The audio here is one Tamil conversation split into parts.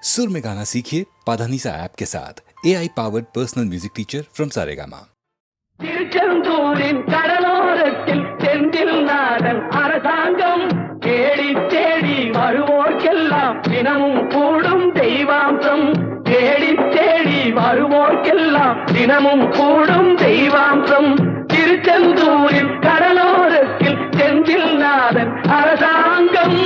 सुर में गाना सीखिए पाधानीसा ऐप के साथ AI powered personal music teacher from Saregama. திருச்செந்தூரின் கடலோரத்தில் செந்தில் நாதன் அரசாங்கம் தேடி தேடி வருவோர்க்கெல்லாம் தினமும் கூடும் தெய்வாம்சம். தேடி தேடி வருவோர்க்கெல்லாம் தினமும் கூடும் தெய்வாம்சம். திருச்செந்தூரின் கடலோரத்தில் செந்தில் நாதன் அரசாங்கம்.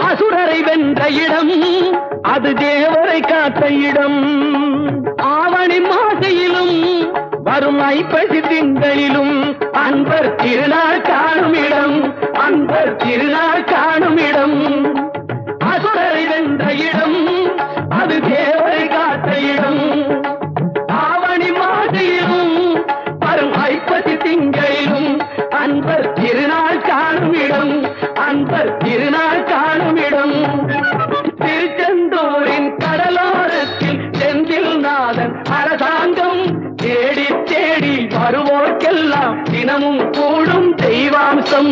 அசுரரை வென்ற இடம் அது தேவரை காத்த இடம். ஆவணி மாசையிலும் வரும் ஐப்பசி திங்களிலும் அன்பர் திருநாள் காணும் இடம். அன்பர் திருநாள் காணும் இடம். அசுரரை வென்ற இடம் அது தேவரை காத்த இடம். ஆவணி மாசையிலும் வரும் ஐப்பசி திங்களிலும் அன்பர் திருநாள் காணும் இடம். அன்பர் திருநாள் காணும் இடம். திருச்செந்தூரின் கடலோரத்தில் செந்தில் நாதன் அரசாங்கம் தேடி தேடி வருவோர்க்கெல்லாம் தினமும் கூடும் தெய்வாம்சம்.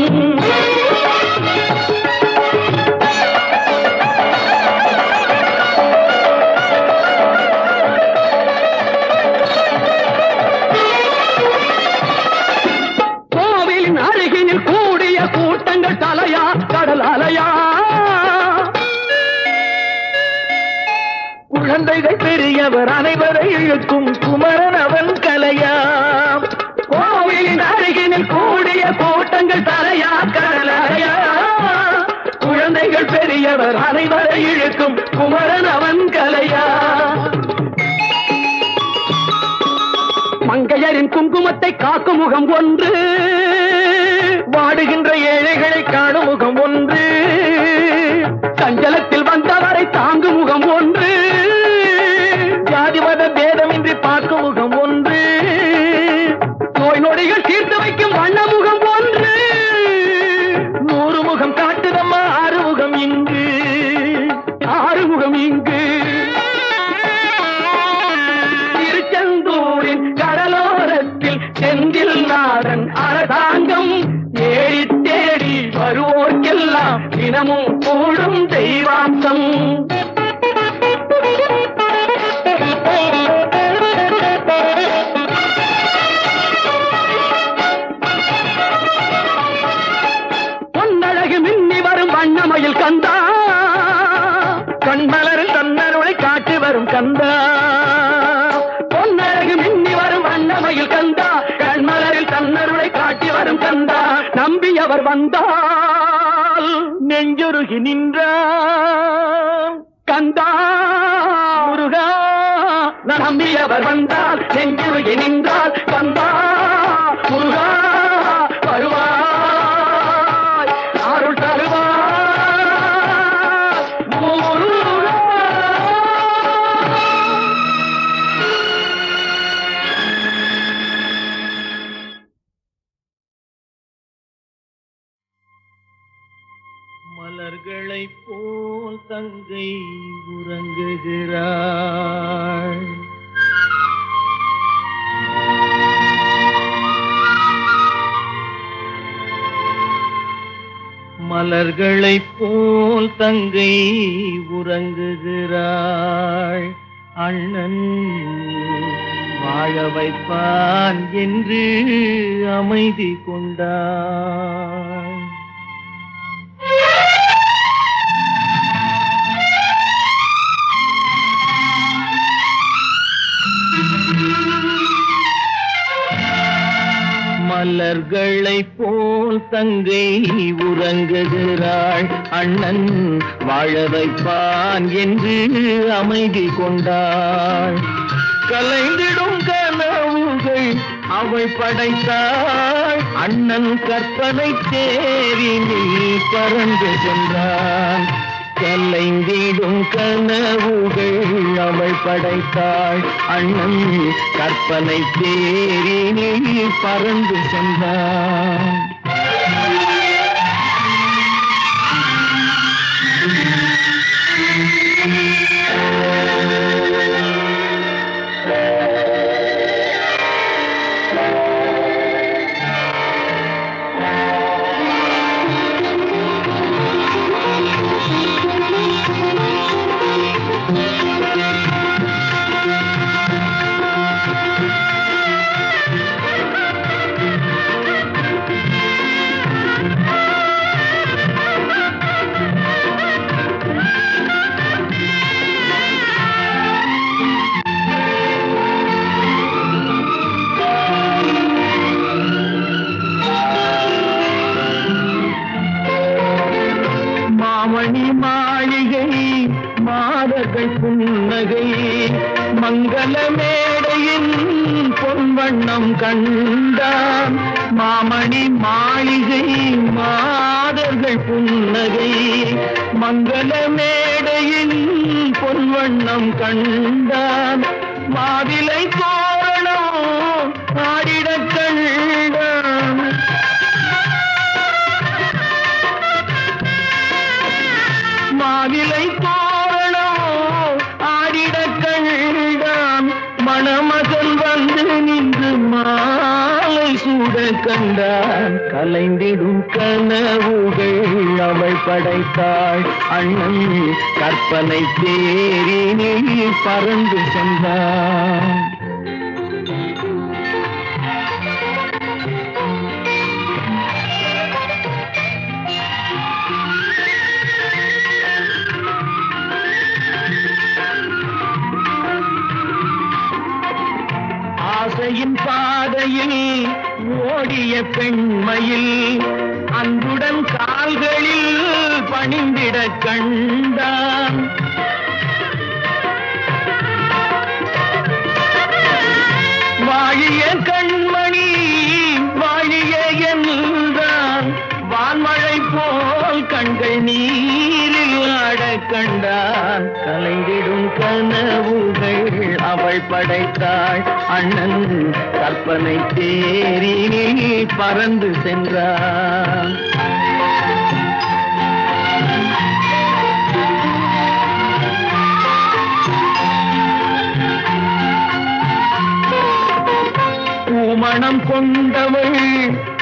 கோவிலின் அருகினில் கூடிய கூட்டங்கள் தலையா கடல் அலையா. குழந்தைகள் பெரியவர் அனைவரை இழுக்கும் குமரன் அவன் கலையா. கோவிலின் அருகினில் கூடிய கூட்டங்கள் தலையா கடல் அலையா. குழந்தைகள் பெரியவர் அனைவரை இழுக்கும் குமரன் அவன் கலையா. மங்கையரின் குங்குமத்தை காக்கும் முகம் ஒன்று, வாடுகின்ற ஏழைகளை காணும் முகம் ஒன்று, சஞ்சலத்தில் வந்தவரை தாங்கும் முகம் ஒன்று, ஜாதிமத பேதமின்றி பார்க்கும் முகம் ஒன்று, நோய் நொடிகள் தீர்த்து வைக்கும் வண்ண முகம் ஒன்று. 100 முகம் காட்டுதம்மா ஆறுமுகம் இங்கு, ஆறுமுகம் இங்கு. திருச்செந்தூரின் கடலோரத்தில் செந்தில் நாதன் அரசாங்கம் தேடி தேடி வருவோர்க்கெல்லாம் தினமும் கூடும் தெய்வாம்சம். பொன்னழகு மின்னி வரும் வண்ணமயில் கந்தா, கண்மலரில் தன்னருளை காட்டி வரும் கந்தா. பொன்னழகு மின்னி வரும் வண்ணமயில் கந்தா, கண்மலரில் தன்னருளை காட்டி வரும் கந்தா. நம்பியவர் வந்தால் நெஞ்சுருகி நின்றான் கந்தா முருகா. நம்பியவர் வந்தால் நெஞ்சுருகி நின்றால் கந்தா முருகா. வருவாய் அருள் தருவாய் முருகா. மலர்களைப் போல் தங்கை உறங்குகிறாள். மலர்களைப் போல் தங்கை உறங்குகிறாள். அண்ணன் வாழ வைப்பான் என்று அமைதி கொண்டாள். மலர்களைப் போல் தங்கை உறங்குகிறாள். அண்ணன் வாழ வைப்பான் என்று அமைதி கொண்டாள். கலைந்திடும் கனவுகள் அவள் படைத்தாள். அண்ணன் கற்பனை தேரினில் பறந்து சென்றான். கலைந்திடும் கனவுகள் அவள் படைத்தாள். அண்ணன் கற்பனை தேரினில் பறந்து சென்றான். வண்ணம் கண்டான். மாமணி மாளிகை மாதர்கள் புன்னகை மங்கள மேடையில் பொன்வண்ணம் கண்டான். மாவிலை தோரணம் ஆடிடக் கண்டான். மாவிலை தோரணம் ஆடிடக் கண்டான். மணமகன் வந்து நின்று மாலை சூட கண்டான். கலைந்திடும் கனவுகள் அவள் படைத்தாள். அண்ணன் கற்பனை தேரினில் பறந்து சென்றான். ஆசையின் பாதையில் ஓடிய பெண்மையில் அன்புடன் கால்களில் பணிந்திட கண்டான். வாழிய கண்மணி வாழிய என்றான். வான்மழை போல் கண்கள் நீரில் ஆட கண்டான். கலைந்திடும் கனவுகள் அவள் படைத்தாள். அண்ணன் கற்பனை தேரினில் பறந்து சென்றான். பூமணம் கொண்டவள்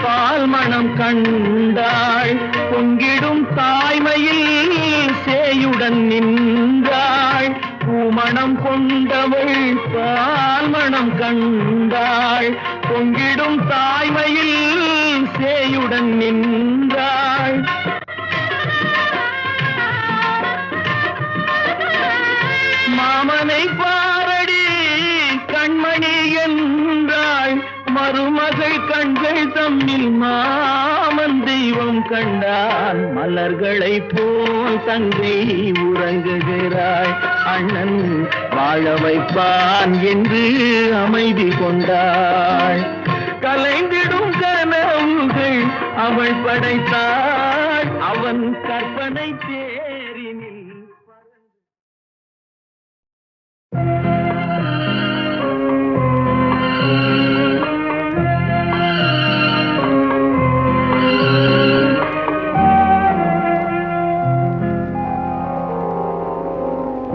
பால் மணம் கண்டாள். பொங்கிடும் தாய்மையில் சேயுடன் நின்றாள். பூமணம் கொண்டவள் பால் மணம் கண்டாள். பொங்கிடும் தாய்மையில் சேயுடன் நின்றாள். மாமனை பாரடி கண்மணி என்றாள். மருமகள் கண்கள் தம்மில் மாமன் தெய்வம் கண்டான். மலர்களை போல் தங்கை உறங்குகிறாள். அண்ணன் வாழ வைப்பான் என்று அமைதி கொண்டாள். கலைந்திடும் கனவுகள் அவள் படைத்தாள். அவன் கற்பனை தேரினில்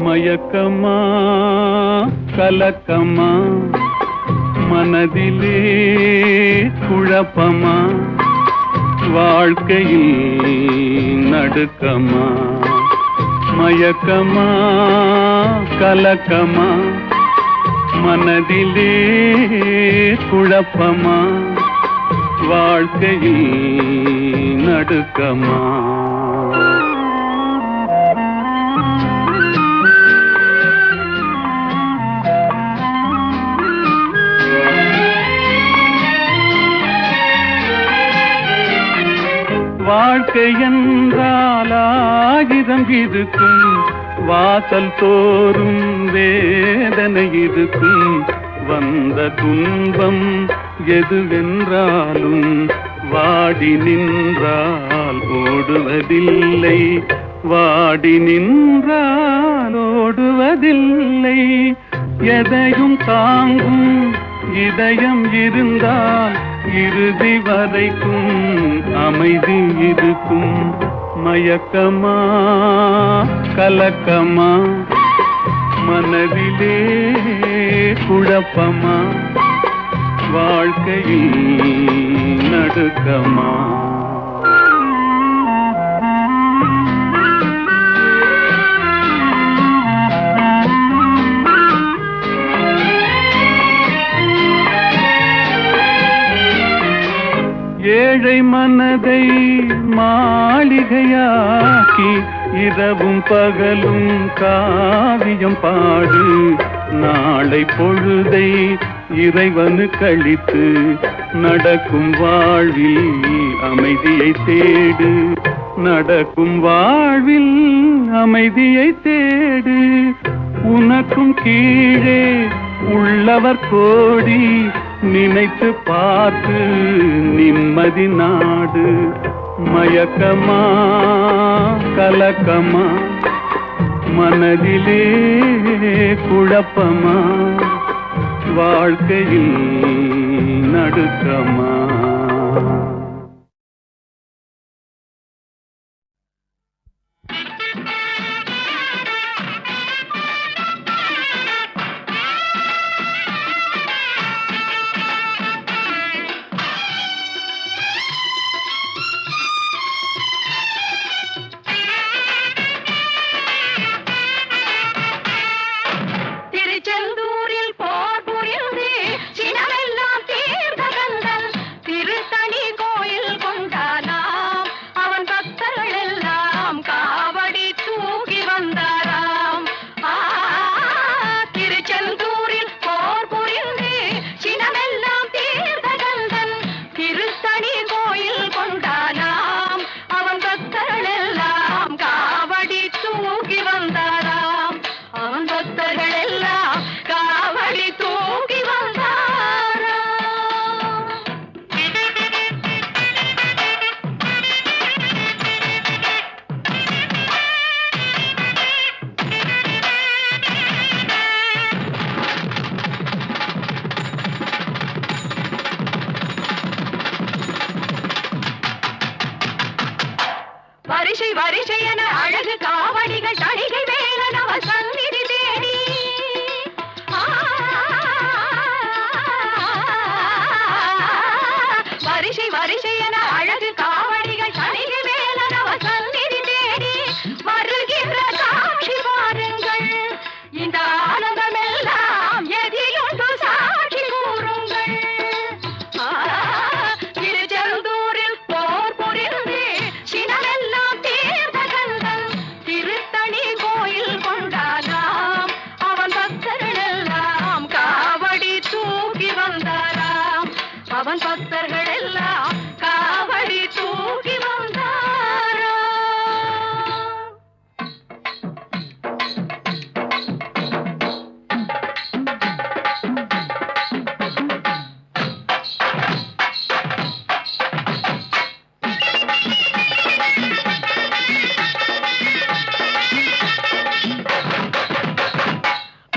மயக்கமா கலக்கமா மனதிலே குழப்பமா வாழ்க்கையில் நடுக்கமா. மயக்கமா கலக்கமா மனதிலே குழப்பமா வாழ்க்கையில் நடுக்கமா. வாழ்க்கை என்றால் ஆயிரம் இருக்கும். வாசல் தோறும் வேதனை இருக்கும். வந்த துன்பம் எதுவென்றாலும் வாடி நின்றால் ஓடுவதில்லை. வாடி நின்றால் ஓடுவதில்லை. எதையும் தாங்கும் இதயம் இருந்தால் இறுதி வரைக்கும் அமைதி இருக்கும். மயக்கமா கலக்கமா மனதிலே குழப்பமா வாழ்க்கையில் நடுக்கமா. ஏழை மனதை மாளிகையாக்கி இரவும் பகலும் காவியம் பாடு. நாளை பொழுதை இறைவனு கழித்து நடக்கும் வாழ்வில் அமைதியை தேடு. நடக்கும் வாழ்வில் அமைதியை தேடு. உனக்கும் கீழே உள்ளவர் கோடி நினைத்து பார்த்து நிம்மதி நாடு. மயக்கமா கலக்கமா மனதிலே குழப்பமா வாழ்க்கையில் நடுக்கமா. வரிசை வரிசை என அழகு காவடிகள் தணிகை வேலன் அவள் சந்நிதி தேடி வரிசை வரிசை என அழகு காவடிகள் தணிகை வேலன் அவள் சந்நிதி தேடி வருகின்ற காட்சி பாருங்கள். இந்த ஆனந்தம் எல்லாம் எதிலுண்டு சாட்சி கூறுங்கள். திருச்செந்தூரில் போர் புரிந்து சினமெல்லாம் தீர்த்த கந்தன் திருத்தணி கோயில் கொண்டானாம். அவன் பக்தர்கள் எல்லாம் காவடி தூக்கி வந்தாராம். அவன் பக்தர்கள் எல்லாம் காவடி தூக்கி வந்தாராம்.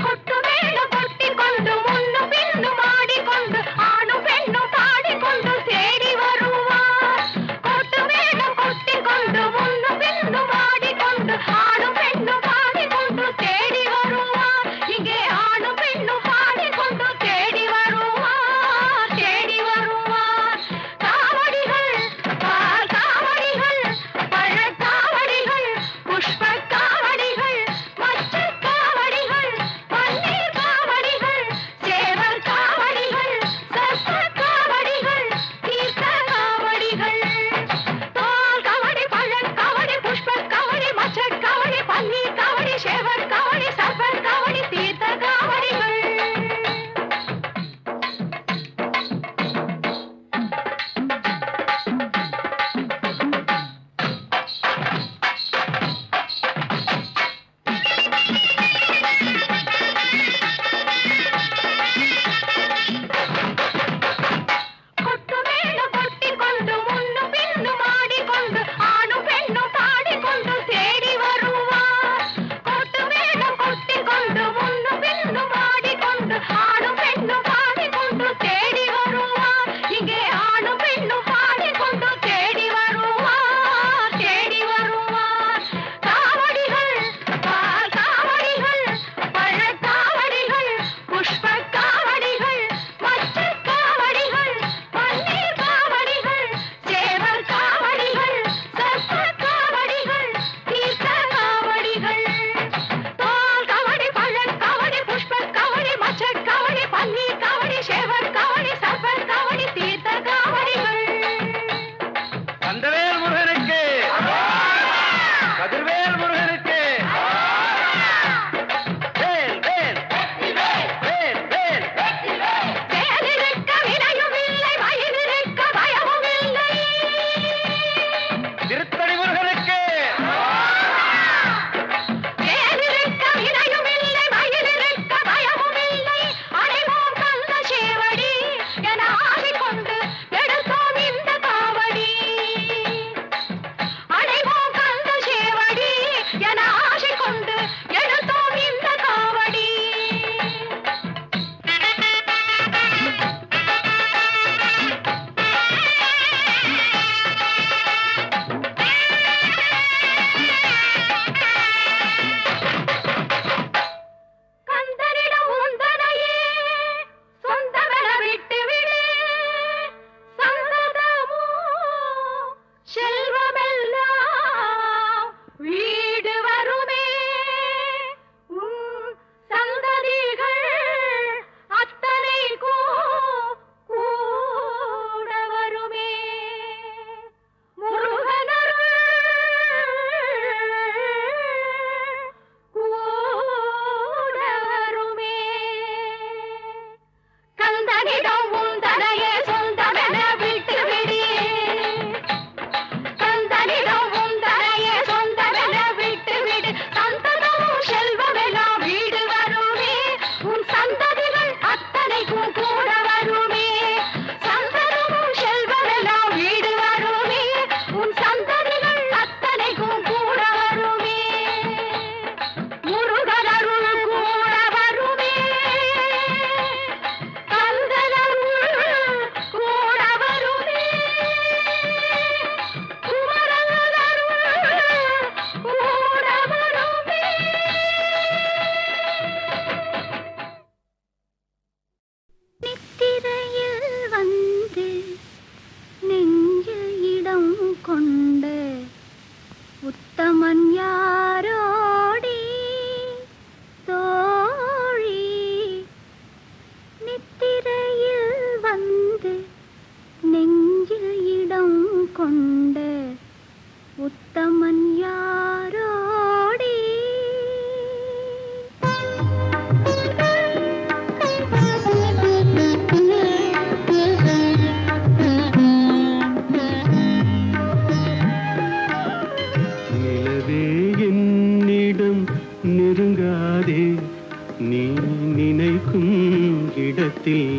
கொட்டுமேளம் கொட்டிக்கொண்டு முன்னும் பின்னும் ஆடிக்கொண்டு ஆணும் பெண்ணும் பாடிக்கொண்டு தேடி கொண்ட உத்தமன் யாரோடி? நிலவே என்னிடம் நெருங்காதே, நீ நினைக்கும் இடத்தில்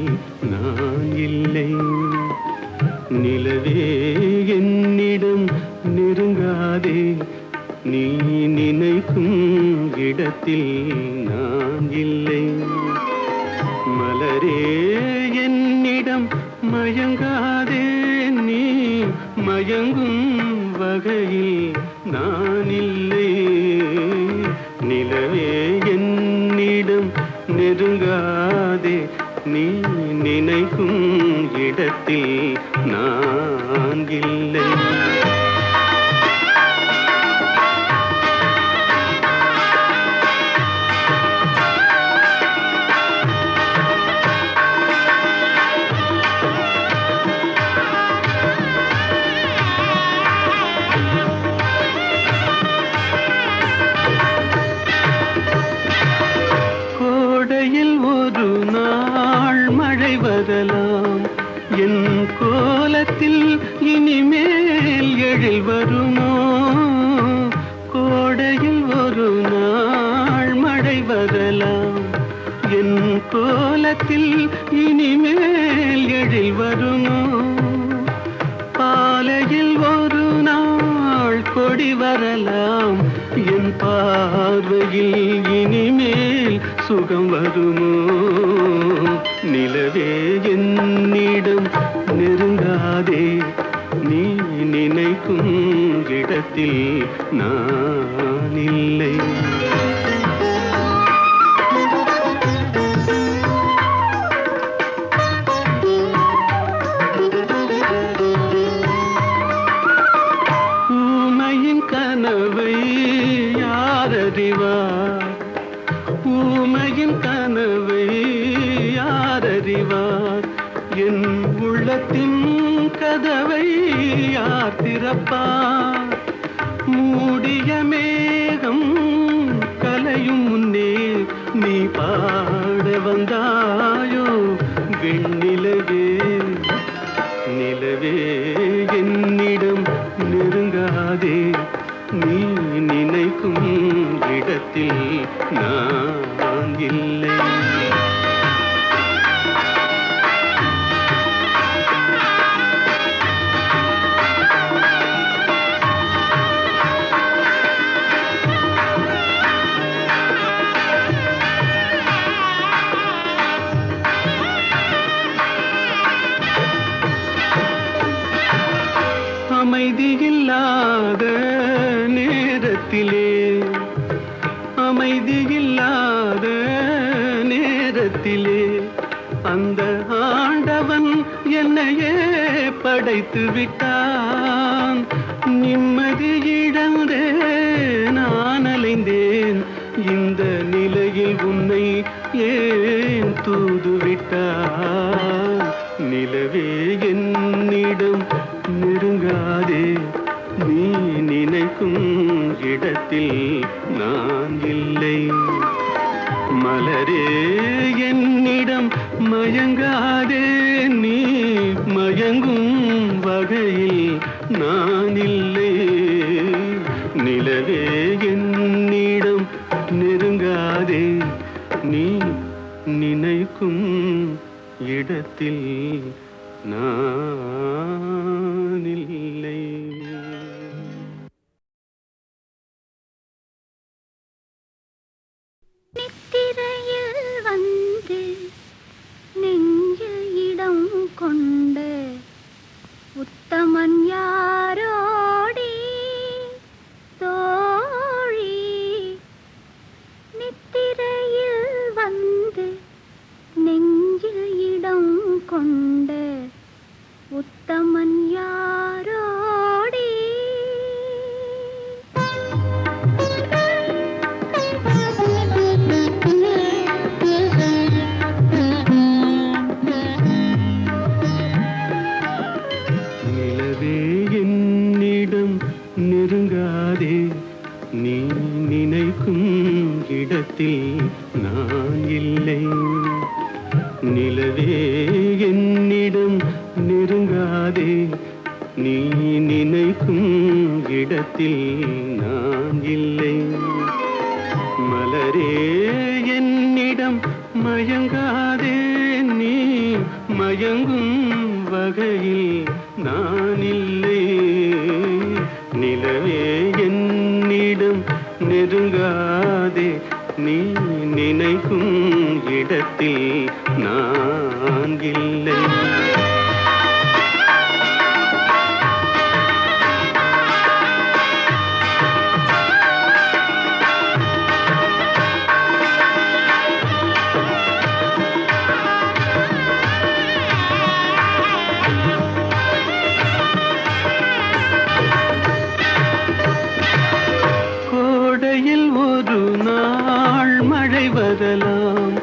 நான் இல்லை. நிலவே என்னிடம் நெருங்காதே, நீ நினைக்கும் இடத்தில் நான் இல்லை. மலரே என்னிடம் மயங்காதே, நீ மயங்கும் வகையில் நான் இல்லை. நிலவே என்னிடம் நெருங்காதே, நீ நினைக்கும் இடத்தில் நான் இல்லை. கோடையில் ஒரு நாள் மழை வரலாம், என் கோலத்தில் இனிமேல் எழில் வருமோ? கோடையில் ஒரு நாள் மழை வரலாம், என் கோலத்தில் இனிமேல் எழில் வருமோ? பாலையில் ஒரு நாள் கொடி வரலாம், என் பார்வையில் இனிமேல் சுகம் வருமோ? நிலவே என்னிடம் நெருங்காதே, நீ நினைக்கும் இடத்தில் நான் இல்லை. ஊமையின் கனவை யாரறிவார்? ஊமையின் கனவை யாரறிவார்? என் உள்ளத்தின் கதவை யார் திறப்பார்? மூடிய மேகம் கலையும் முன்னே நீ பாட வந்தாயோ வெண்ணிலவே? நிலவே என்னிடம் நெருங்காதே, நீ நினைக்கும் இடத்தில் நான் இல்லை. அமைதியில்லாத நேரத்திலே, அமைதியில்லாத நேரத்திலே அந்த ஆண்டவன் என்னையே படைத்து விட்டான். நிம்மதி இழந்தே நான் அலைந்தேன், இந்த நிலையில் உன்னை ஏன் தூது விட்டான்? நிலவே என்னிடம் நெருங்காதே, நீ நினைக்கும் இடத்தில் நான் இல்லை. மலரே என்னிடம் மயங்காதே, நீ மயங்கும் வகையில் நான் இல்லை. நிலவே என்னிடம் நெருங்காதே, நீ நினைக்கும் இடத்தில் நான் இல்லை. நித்திரையில் வந்து நெஞ்சில் இடம் கொண்ட உத்தமன் யாரோடி? தோழி, நித்திரையில் வந்து நெஞ்சில் இடம் கொண்ட உத்தமன் யாரோடி? இடத்தில் நான் இல்லை. மலரே என்னிடம் மயங்காதே, நீ மயங்கும் வகையில் நான் இல்லை. நிலவே என்னிடம் நெருங்காதே, நீ நினைக்கும் இடத்தில் நான் இல்லை. ஒரு நாள் மழை வரலாம்,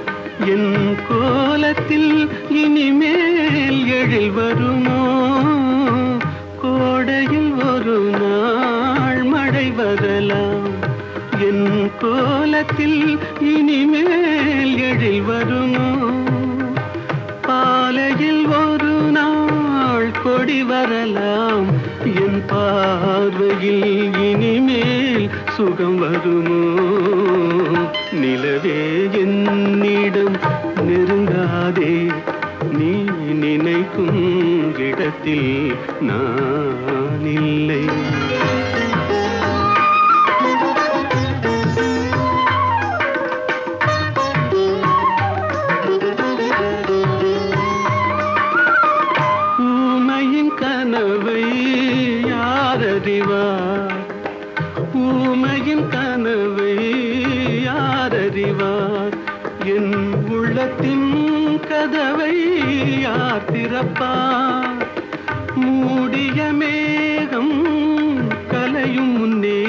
என் கோலத்தில் இனிமேல் எழில் வருமோ? கோடையில் ஒரு நாள் மழை வரலாம், என் கோலத்தில் இனிமேல் எழில் வருமோ? பாலையில் ஒரு நாள் கொடி வரலாம், என் பார்வையில் இனிமேல் சுகம் வருமோ? நிலவே என்னிடம் நெருங்காதே, நீ நினைக்கும் இடத்தில் நான் இல்லை. ஊமையின் கனவை யாரறிவார், ஊமையின் கனவை யாரறிவார், என் உள்ளத்தின் கதவை யார் திறப்பார்? மூடிய மேகம் கலையும் முன்னே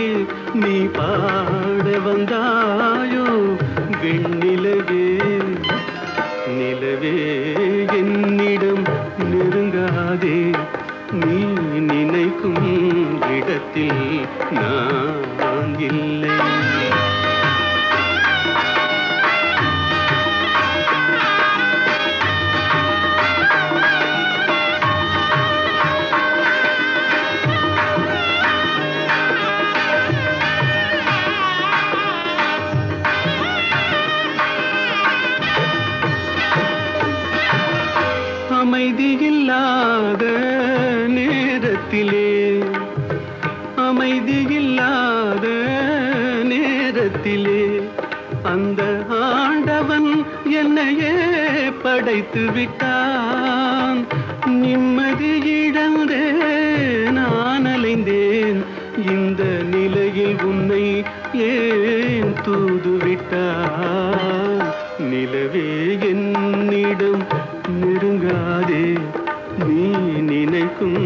நீ பாட வந்தாயோ வெண்ணிலவே? நிலவே என்னிடம் நெருங்காதே, நீ நினைக்கும் இடத்தில் நான் இல்லை. அமைதியில்லாத நேரத்திலே, அமைதியில்லாத நேரத்திலே அந்த ஆண்டவன் என்னையே படைத்து விட்டான். நிம்மதி இழந்தே நான் அலைந்தேன், இந்த நிலையில் உன்னை ஏன் தூது விட்டான்? நிலவே என்னிடம் நெருங்காதே, நீ நினைக்கும்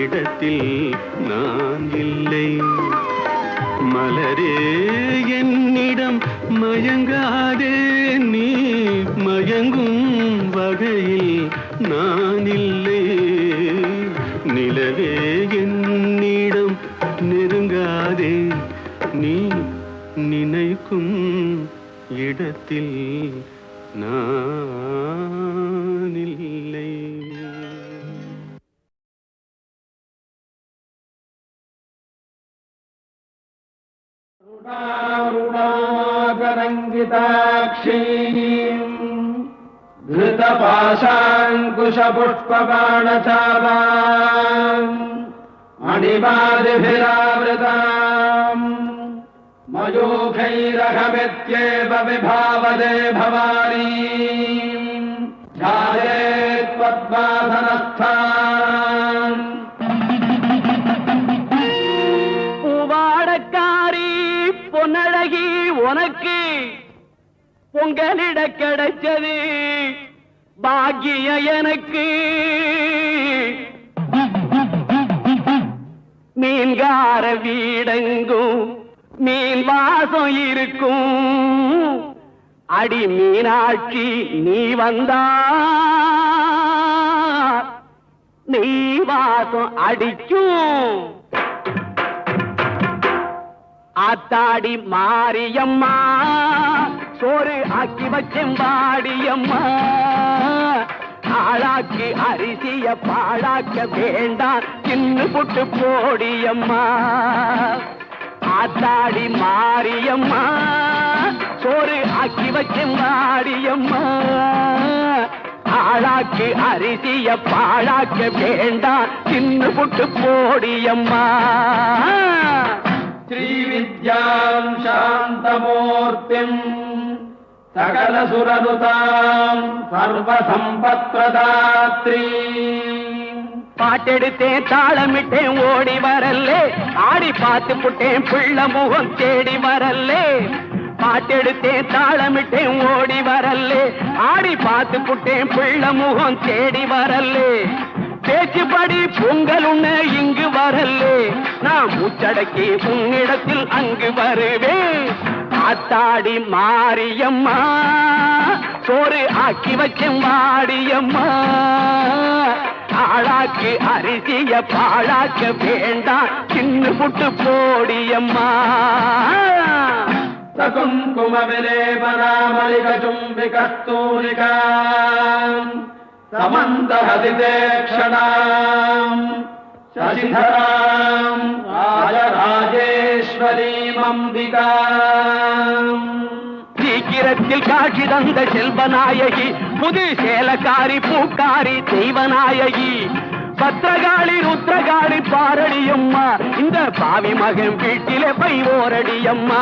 இடத்தில் நான் இல்லை. மலரே என்னிடம் மயங்காதே, நீ மயங்கும் வகையில் நான் இல்லை. நிலவே என்னிடம் நெருங்காதே, நீ நினைக்கும் இடத்தில் நான் இல்லை. ருணாகரங்கிதாக்ஷீம் धृतपाशाङ्कुशपुष्पबाणचापाम् मणिमादिभिरावृताम् मयूखैरहमित्येव विभावदे भवानी ध्यायेत्पद्मासनस्थान् பூவாடக்காரி பொன்னழகி உனக்கு பொங்கலிட கிடைச்சது பாக்கிய எனக்கு. மீன்கார வீடெங்கும் மீன் வாசம் இருக்கும், அடி மீனாட்சி நீ வந்தா நீ வாசம் அடிக்கும். ஆத்தாடி மாரியம்மா சோறு ஆக்கி வச்செம்பாடியம்மா, ஆளாக்கு அரிசிய பாழாக்க வேண்டாம் தின்னு புட்டு போடியம்மா ஆத்தாடி மாரியம்மா சோறு ஆக்கி வச்சேன் வாடியம்மா ஆளாக்கு அரிசிய பாழாக்க வேண்டாம் தின்னு புட்டு போடியம்மா ஸ்ரீவித்யாம் சாந்தமூர்த்திம் சகல சுரனுதாம் சர்வசம்பத்ரதாத்ரீ பாட்டெடுத்தேன் தாளமிட்டேன் ஓடி வரல்லே ஆடி பார்த்து புட்டேன் பிள்ள முகம் தேடி வரல்லே பாட்டெடுத்தேன் தாளமிட்டேன் ஓடி வரல்லே ஆடி பார்த்து புட்டேன் பிள்ள முகம் தேடி வரல்லே பேச்சுப்படி பொங்கல் உண்ண இங்கு வரல்லே நான் மூச்சடக்கி உன்னிடத்தில் அங்கு வருவேன் ஆத்தாடி மாரியம்மா சோறு ஆக்கி வச்சேன் வாடியம்மா ஆளாக்கு அரிசிய பாழாக்க வேண்டாம் சின்ன புட்டு போடியம்மா சகுங்கும விலேபனாமலிக சும்பிகஸ்தூரிகாம் சமந்தஹதிதேக்ஷணாம் சசிதராம் ராஜராஜேஸ்வரீம் அம்பிகாம் சீக்கிரத்தில் காட்சி தந்த செல்வநாயகி புது சேலக்காரி பூக்காரி தெய்வநாயகி பத்திரகாளி ருத்ரகாளி பாரடியம்மா இந்த பாவி மகன் வீட்டிலே போய் ஓரடியம்மா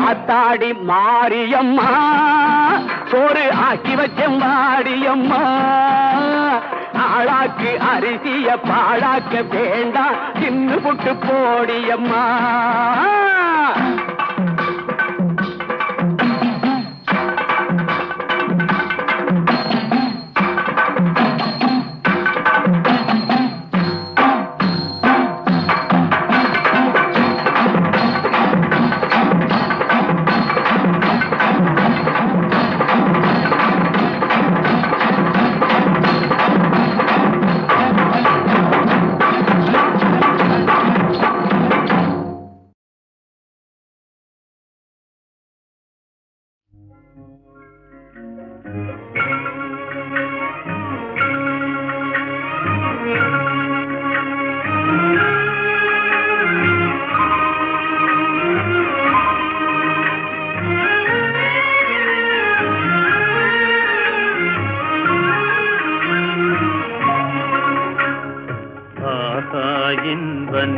ஆத்தாடி மாரியம்மா சோறு ஆக்கி வச்சேன் வாடியம்மா ஆளாக்கு அரிசிய பாழாக்க வேண்டாம் சின்ன புட்டு போடியம்மா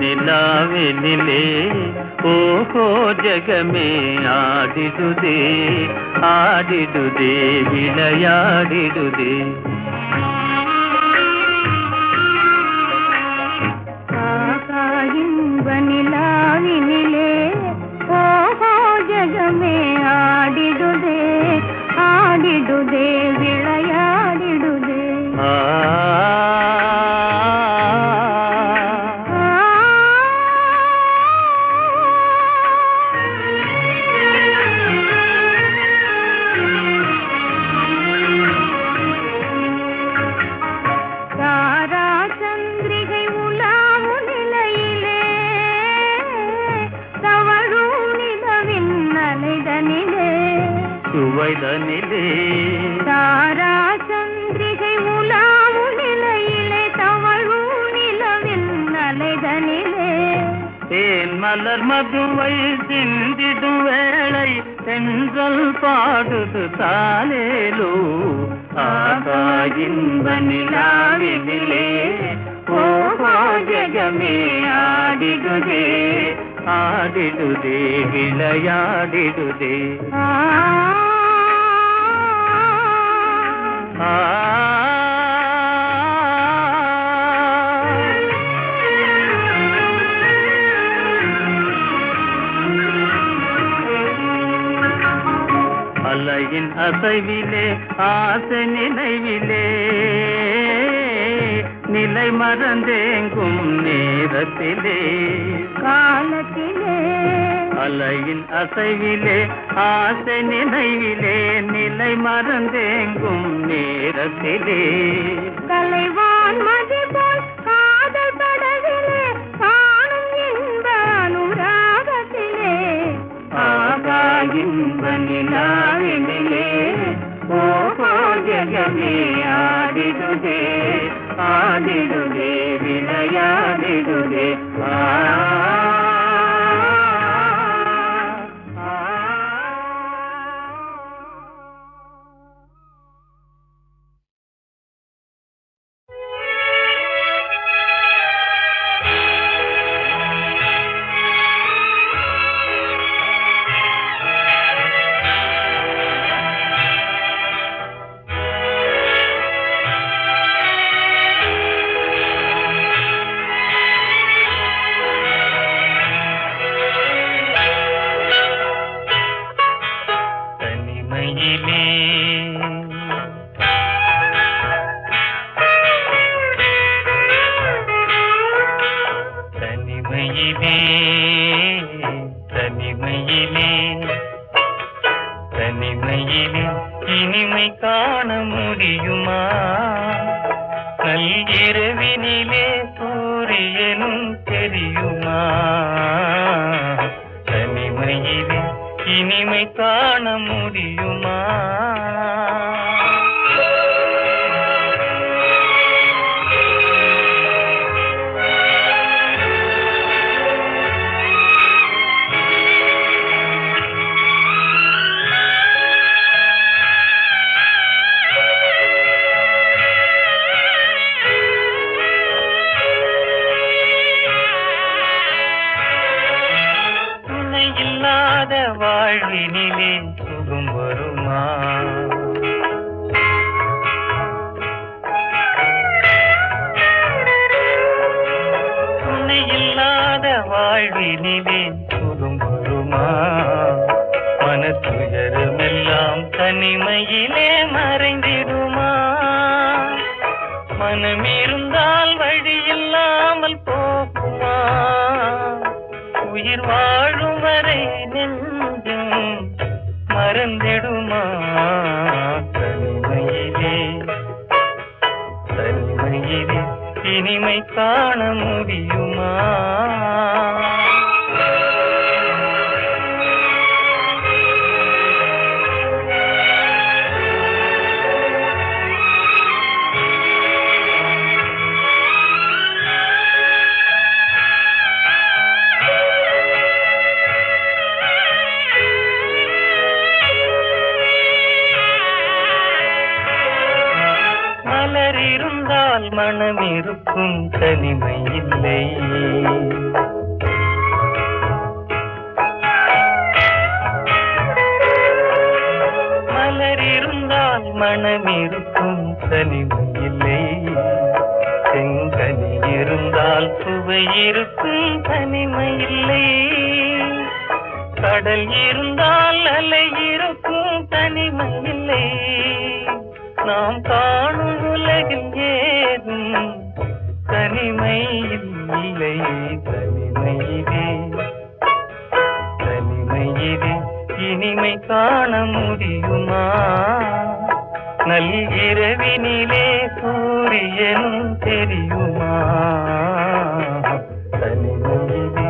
ನಿಲಾವಿನಿಲೆ ಓಹೋ ಜಗಮೇ ಆಡಿದುದೇ ಆಡಿದುದೇ ವಿಳೆಯಾಡಿದುದೇ ನಿಲಾವಿನಿಲೆ ಓಹೋ ಜಗಮೇ ಆಡಿದುದೇ ಆಡಿದುದೇ ವಿಳೆಯಾಡಿದುದೇ சுவைதனிலே தாரா சந்திரிகை உலாவு நிலையிலே தவழு நிலவின் அலைதனிலே தேன் மலர் மதுவை சிந்திடும் வேளை தென்றல் பாடுது தாலேலோ ஆகா இன்ப நிலாவினிலே ஓஹோ ஜகமே ஆடிடுதே ஆடிடுதே விளையாடிடுதே அலையின் அசைவிலே ஆசை நினைவிலே நிலை மறந்தேங்கும் நேரத்திலே காலத்திலே அலையின் அசைவிலே ஆசை நினைவிலே நிலை மறந்தேங்கும் நேரத்திலே கலைவான் மதி போல் காதல் படவிலே காணும் இன்ப அனுராகத்திலே ஆகா இன்ப நிலாவினிலே ஓஹோ ஜகமே ஆடிடு ஆடிடுதே விளையாடிடுதே வாழ்வினிலே சுகம் வருமா? துணை இல்லாத வாழ்வினிலே சுகம் வருமா? மனத்துயரமெல்லாம் தனிமையிலே மறைந்திடுமா? மனம் இருந்தால் வழி இல்லாமல் போகுமா? உயிர் வாழும் வரை நெஞ்சும் மறந்திடுமா? தனிமையிலே தனிமையிலே இனிமை காண முடியுமா? இருந்தால் மனம் இருக்கும் தனிமை இல்லை. மலர் இருந்தால் மனம் இருக்கும் தனிமை இல்லை. செங்கனி இருந்தால் சுவை இருக்கும் தனிமை இல்லை. கடல் இருந்தால் அலை இருக்கும் தனிமை இல்லை. நாம் காணும் உலகில் ஏதும் தனிமை இல்லை. தனிமையிலே தனிமையிலே இனிமை காண முடியுமா? நல்கிரவினிலே சூரியனும் தெரியுமா? தனிமையிலே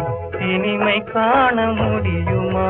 இனிமை காண முடியுமா?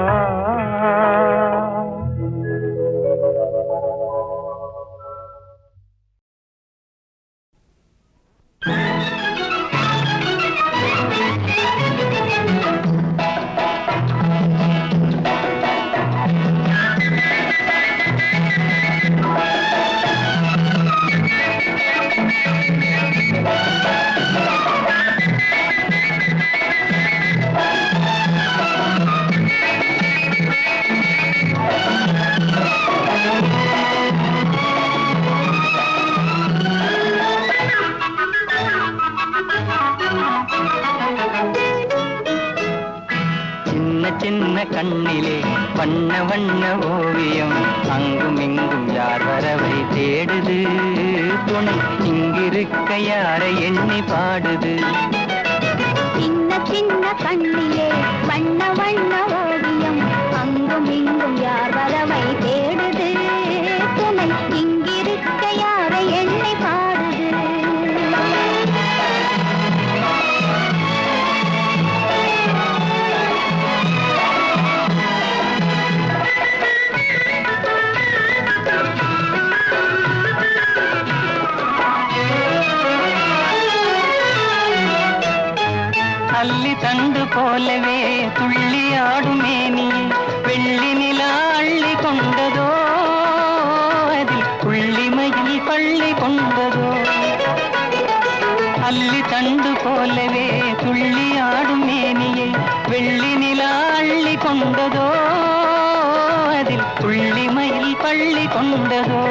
சின்ன கண்ணிலே வண்ண வண்ண ஓவியம் அங்கும் இங்கும் யார் வரவை தேடுது. துணை இங்கிருக்க யாரை எண்ணி பாடுது. சின்ன சின்ன கண்ணிலே வண்ண வண்ண ஓவியம் அங்கும் இங்கும் யார் வரவை தேடுது. துணை இங்கிருக்க யாரை எண்ணி பாடுது. தண்டு போலவே துள்ளி ஆடும் மேனியை வெள்ளி நிலா அள்ளி கொண்டதோ, அதில் புள்ளிமையில் பள்ளி கொண்டதோ. அல்லி தண்டு போலவே துள்ளி ஆடும் மேனியை வெள்ளி நிலா அள்ளி கொண்டதோ, அதில் புள்ளிமையில் பள்ளி கொண்டதோ.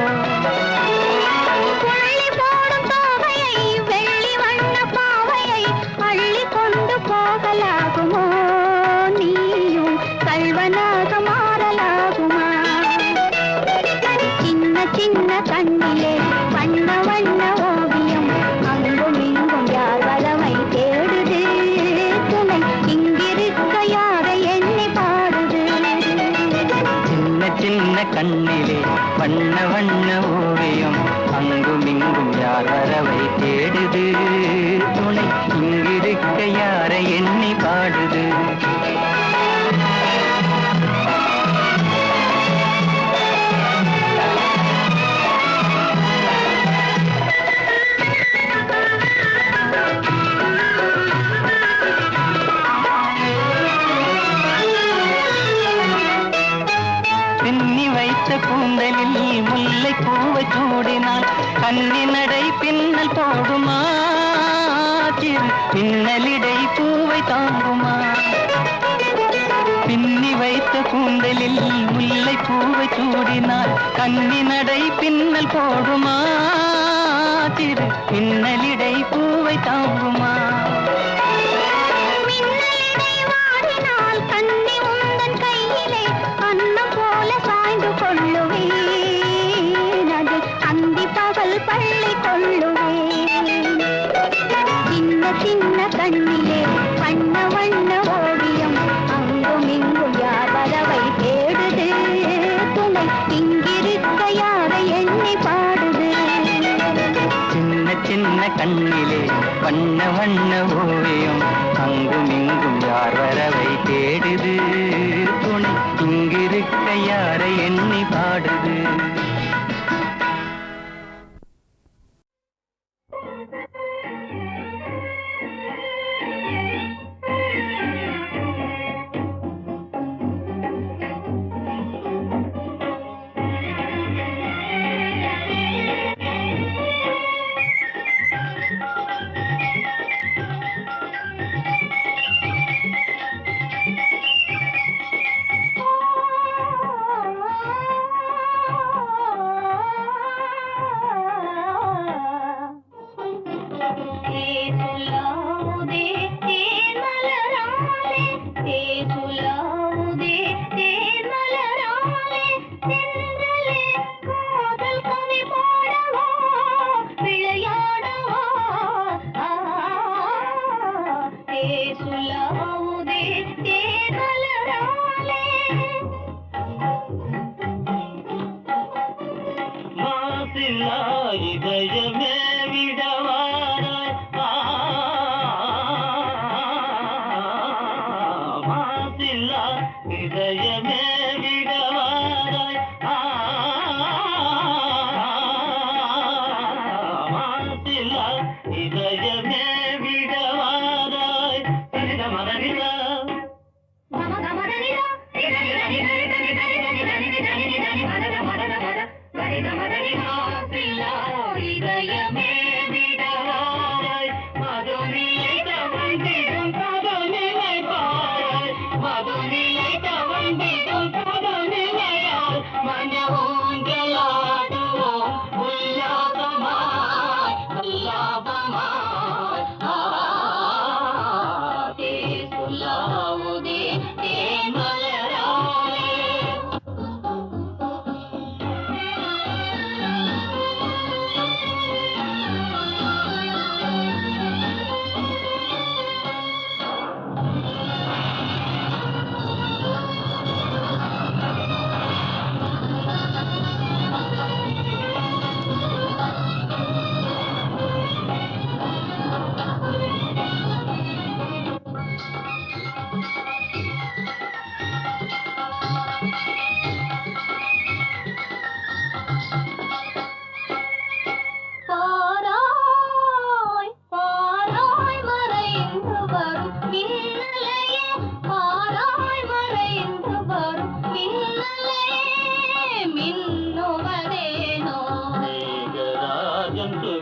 புள்ளி போடும் பாவையை, வெள்ளி வண்ண பாவையை அள்ளி கொண்டு போகலாகுமோ? நீயும் கள்வனாக மாறலாகுமா? சின்ன சின்ன கண்ணிலே வண்ண வண்ண ஓவியம், அங்கும் இங்கும் யார் வரவை தேடுது? துணை இங்கிருக்க யாரை எண்ணி பாடுது? சின்ன சின்ன கண்ணிலே வண்ண வண்ண ஓவியம், அங்கும் இங்கும் யார் வரவை தேடுது? துணை இங்கிருக்க யாரை எண்ணி பாடுது? பின்னி வைத்த கூந்தலில் முல்லை பூவை சூடினால் கன்னி நடை பின்னல் போடுமா? சிறு பின்னலிடை பூவை தாங்குமா? பின்னி வைத்த கூந்தலில் முல்லை பூவை சூடினால் கன்னி நடை பின்னல் போடுமா? சிறு பின்னலிடை பூவை தாங்குமா? மின்னலிடை வாடினால் கண்ணி உந்தன் கையிலே அன்னம் போல சாய்ந்து கொள்ளுவேன், அது அந்தி பகல் பள்ளி கொள்ளுவேன். சின்ன சின்ன கண்ணிலே வண்ண வண்ண ஓவியம், அங்கும் இங்கும் யார் வரவை தேடுது? துணை இங்கிருக்க யாரை எண்ணி பாடுது? சின்ன சின்ன கண்ணிலே வண்ண வண்ண ஓவியம், அங்கும் இங்கும் யார் வரவை தேடுது? துணை இங்கிருக்க யாரை எண்ணி பாடுது? இதயமே விடவாராய், மாசில்லா இதயமே விடவாராய், மாசில்லா இதயமே விடவாராய். சரித மதனிதா இதயமே விடவாராய், மதுநிலை தவழ்ந்திடும் கதநிலை பாராய், மதுநிலை தவழ்ந்திடும் கதநிலையால் மன ஊஞ்சலாடுவோம் உல்லாசமாய் உல்லாசமாய்.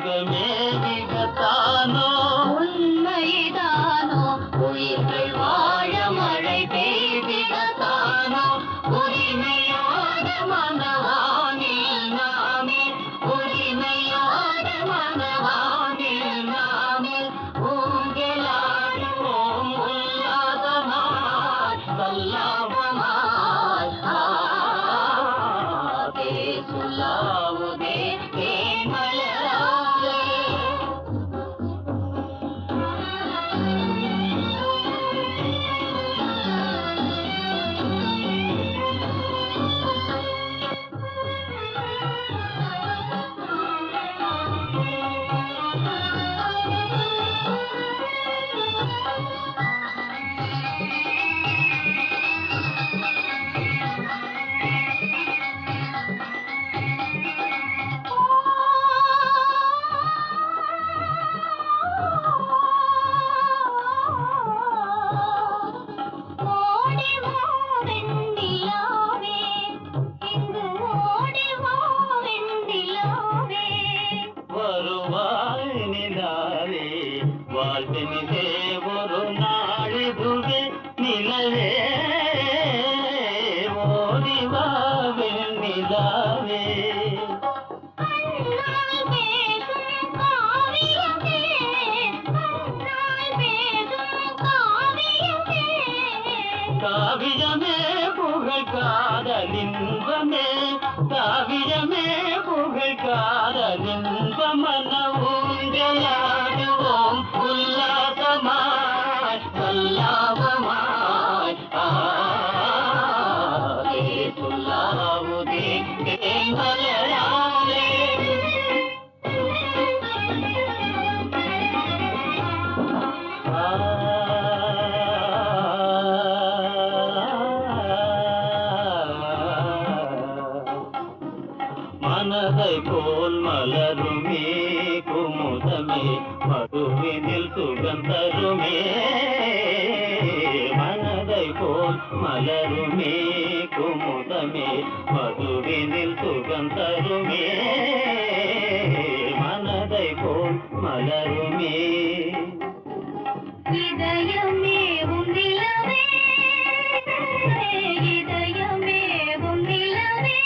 தெய்வமே மிகத்தானோ உண்மைதானோ உயிர்கள் வாழ மழை பெய்திடத்தானோ உரிமையோட மனவானில் நாமே உரிமையோட மனவானில் நாமே ஊஞ்சலாடுவோம் உல்லாதமாய் சல்லாபமாய் ஆதே சுல்லாவுதே தேன்மலராலே வருவாய் நிலாவே வாழ்வினிலே ஒரு நாளிதுவே நிலவே ஓடிவாவே நிலாவே காவியமே புகழ் காதலின்பமே காவியமே புகழ் காதலின்பமன ஊஞ்சலாடுவோம் உல்லாசமாய் சல்லாபமாய் ஆதே சுல்லாவுதே தேன்மலராலே மனதை போல் மலருமே குமுதமே மதுவினில் சுகந்தருமே மனதை போல் மலருமே குமுதமே மதுவினில் சுகந்தருமே மனதை போல் மலருமே இதயமே உன்னிலவே இதயமே உன்னிலவே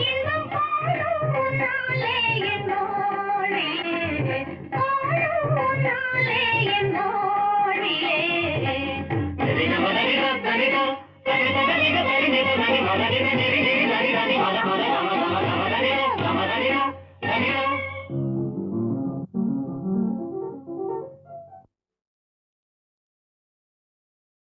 இன்னும் காணும் நாளே என்னோடிலே காணும் நாளே என்னோடிலே தரித மலரித தரித தரித தரித தரித தரித மலரித நெறித